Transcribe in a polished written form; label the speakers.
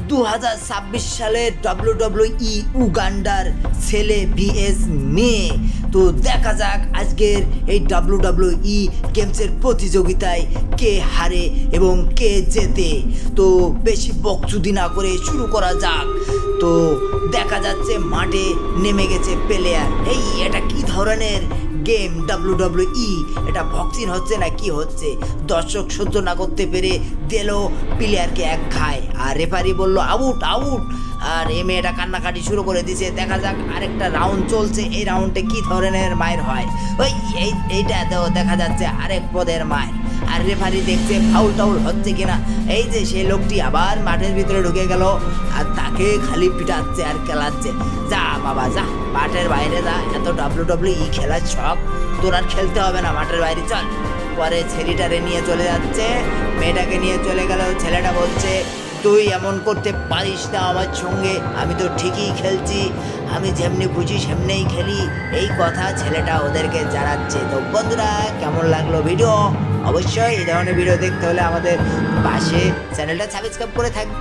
Speaker 1: 2026 সালে WWE উগান্ডার ছেলে ভিএস মেয়ে। তো দেখা যাক আজকের এই WWE গেমসের প্রতিযোগিতায় কে হারে এবং কে জেতে। তো বেশি বকচুদি না করে শুরু করা যাক। তো দেখা যাচ্ছে মাঠে নেমে গেছে প্লেয়ার। এটা কি ধরনের গেম WWE? এটা বক্সিং হচ্ছে না কি হচ্ছে? দর্শক সহ্য না করতে পেরে দিল প্লেয়ারকে এক খায়, আর রেফারি বলল আউট আউট। আর এই মেয়েটা কান্নাকাটি শুরু করে দিয়েছে। দেখা যাক আরেকটা রাউন্ড চলছে, এই রাউন্ডে কি ধরনের মায়ের হয়। এইটা দেখা যাচ্ছে আরেক পদের মায়ের। আর রেফারি দেখছে ফাউল টাউল হচ্ছে কিনা। এই যে সেই লোকটি আবার মাঠের ভিতরে ঢুকে গেল আর তাকে খালি পিটাচ্ছে আর খেলাচ্ছে। যা বাবা যা, মাঠের বাইরে যা, এত WWE খেলার শখ তোর আর খেলতে হবে না, মাঠের বাইরে চল। পরে ছেলেটারে নিয়ে চলে যাচ্ছে, মেয়েটাকে নিয়ে চলে গেল। ছেলেটা বলছে তুই এমন করতে পারিস না আমার সঙ্গে, আমি তো ঠিকই খেলছি, আমি যেমনি খুশি সেমনিই খেলি, এই কথা ছেলেটা ওদেরকে জানাচ্ছে। তো বন্ধুরা, কেমন লাগলো ভিডিও? অবশ্যই এই ধরনের ভিডিও দেখতে হলে আমাদের পাশে চ্যানেলটা সাবস্ক্রাইব করে থাকবে।